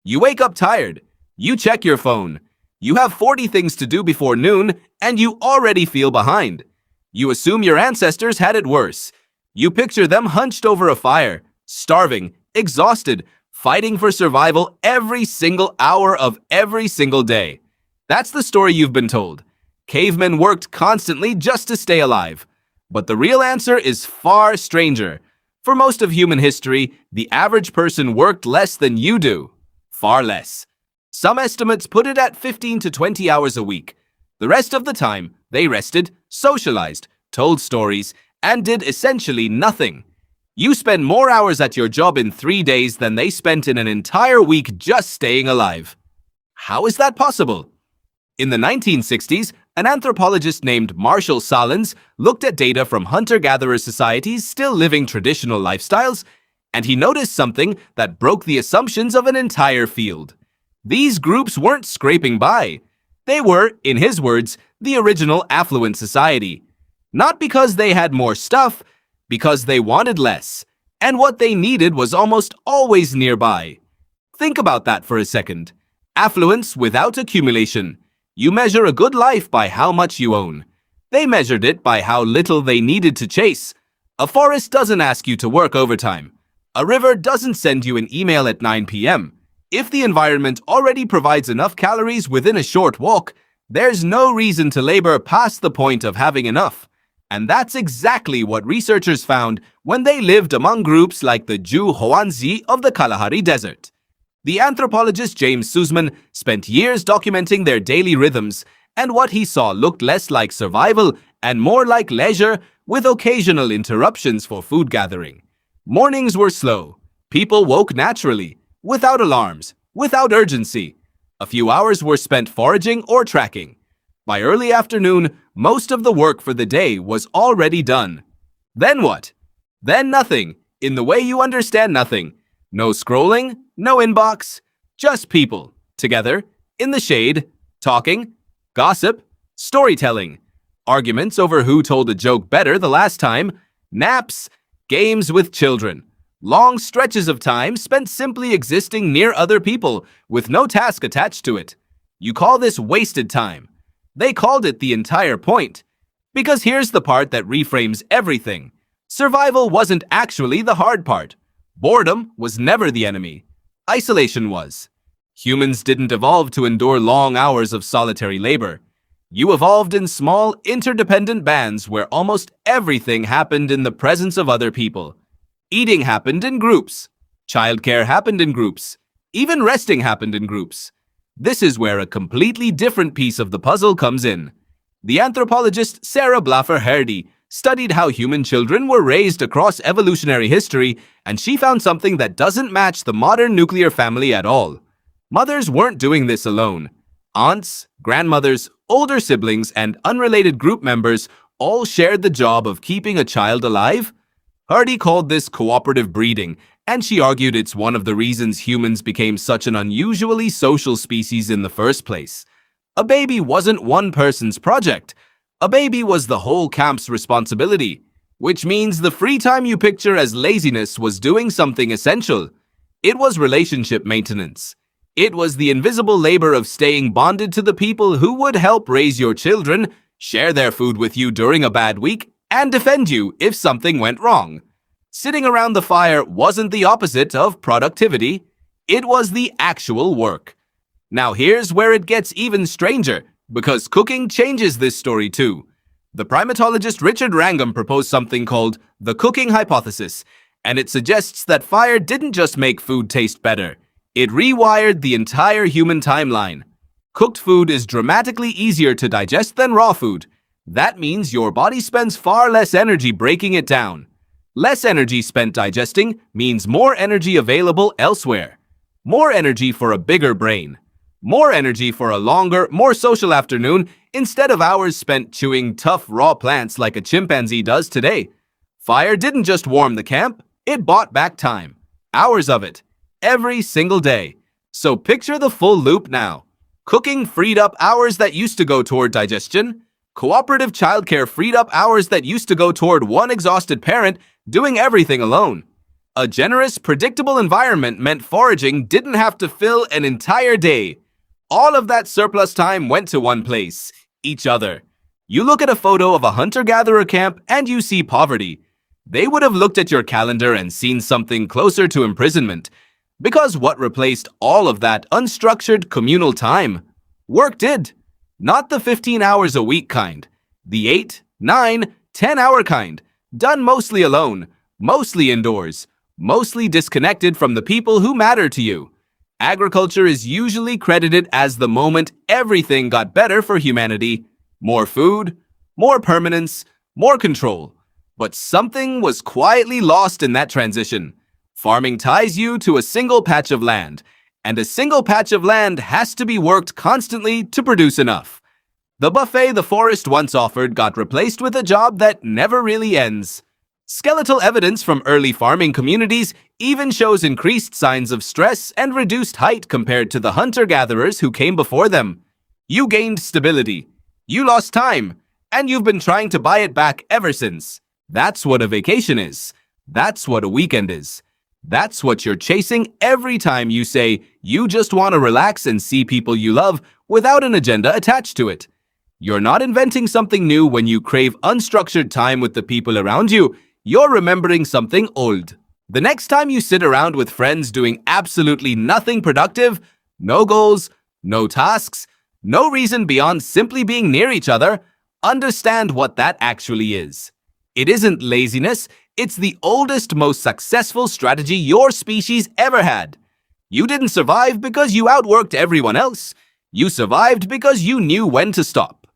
You wake up tired. You check your phone. You have 40 things to do before noon, and you already feel behind. You assume your ancestors had it worse. You picture them hunched over a fire, starving, exhausted, fighting for survival every single hour of every single day. That's the story you've been told. Cavemen worked constantly just to stay alive. But the real answer is far stranger. For most of human history, the average person worked less than you do. Far less. Some estimates put it at 15 to 20 hours a week. The rest of the time, they rested, socialized, told stories, and did essentially nothing. You spend more hours at your job in 3 days than they spent in an entire week just staying alive. How is that possible? In the 1960s, an anthropologist named Marshall Sahlins looked at data from hunter-gatherer societies still living traditional lifestyles, and he noticed something that broke the assumptions of an entire field. These groups weren't scraping by. They were, in his words, the original affluent society. Not because they had more stuff, because they wanted less, and what they needed was almost always nearby. Think about that for a second. Affluence without accumulation. You measure a good life by how much you own. They measured it by how little they needed to chase. A forest doesn't ask you to work overtime. A river doesn't send you an email at 9 p.m. If the environment already provides enough calories within a short walk, there's no reason to labor past the point of having enough. And that's exactly what researchers found when they lived among groups like the Jew Hoanzi of the Kalahari Desert. The anthropologist James Suzman spent years documenting their daily rhythms, and what he saw looked less like survival and more like leisure, with occasional interruptions for food gathering. Mornings were slow. People woke naturally, without alarms, without urgency. A few hours were spent foraging or tracking. By early afternoon, most of the work for the day was already done. Then what? Then nothing, in the way you understand nothing. No scrolling, no inbox, just people, together, in the shade, talking, gossip, storytelling, arguments over who told a joke better the last time, naps, games with children, long stretches of time spent simply existing near other people with no task attached to it. You call this wasted time. They called it the entire point. Because here's the part that reframes everything. Survival wasn't actually the hard part. Boredom was never the enemy. Isolation was. Humans didn't evolve to endure long hours of solitary labor. You evolved in small, interdependent bands where almost everything happened in the presence of other people. Eating happened in groups. Childcare happened in groups. Even resting happened in groups. This is where a completely different piece of the puzzle comes in. The anthropologist Sarah Blaffer Hrdy studied how human children were raised across evolutionary history, and she found something that doesn't match the modern nuclear family at all. Mothers weren't doing this alone. Aunts, grandmothers, older siblings, and unrelated group members all shared the job of keeping a child alive. Hrdy called this cooperative breeding, and she argued it's one of the reasons humans became such an unusually social species in the first place. A baby wasn't one person's project. A baby was the whole camp's responsibility, which means the free time you picture as laziness was doing something essential. It was relationship maintenance. It was the invisible labor of staying bonded to the people who would help raise your children, share their food with you during a bad week, and defend you if something went wrong. Sitting around the fire wasn't the opposite of productivity. It was the actual work. Now here's where it gets even stranger, because cooking changes this story too. The primatologist Richard Wrangham proposed something called the cooking hypothesis, and it suggests that fire didn't just make food taste better. It rewired the entire human timeline. Cooked food is dramatically easier to digest than raw food. That means your body spends far less energy breaking it down. Less energy spent digesting means more energy available elsewhere. More energy for a bigger brain. More energy for a longer, more social afternoon instead of hours spent chewing tough raw plants like a chimpanzee does today. Fire didn't just warm the camp, it bought back time. Hours of it. Every single day. So picture the full loop now. Cooking freed up hours that used to go toward digestion. Cooperative childcare freed up hours that used to go toward one exhausted parent doing everything alone. A generous, predictable environment meant foraging didn't have to fill an entire day. All of that surplus time went to one place: each other. You look at a photo of a hunter-gatherer camp and you see poverty. They would have looked at your calendar and seen something closer to imprisonment. Because what replaced all of that unstructured communal time? Work did. Not the 15 hours a week kind. The 8, 9, 10-hour kind. Done mostly alone, mostly indoors, mostly disconnected from the people who matter to you. Agriculture is usually credited as the moment everything got better for humanity. More food, more permanence, more control. But something was quietly lost in that transition. Farming ties you to a single patch of land, and a single patch of land has to be worked constantly to produce enough. The buffet the forest once offered got replaced with a job that never really ends. Skeletal evidence from early farming communities even shows increased signs of stress and reduced height compared to the hunter-gatherers who came before them. You gained stability. You lost time, and you've been trying to buy it back ever since. That's what a vacation is. That's what a weekend is. That's what you're chasing every time you say you just want to relax and see people you love without an agenda attached to it. You're not inventing something new when you crave unstructured time with the people around you. You're remembering something old. The next time you sit around with friends doing absolutely nothing productive, no goals, no tasks, no reason beyond simply being near each other, understand what that actually is. It isn't laziness, it's the oldest, most successful strategy your species ever had. You didn't survive because you outworked everyone else. You survived because you knew when to stop.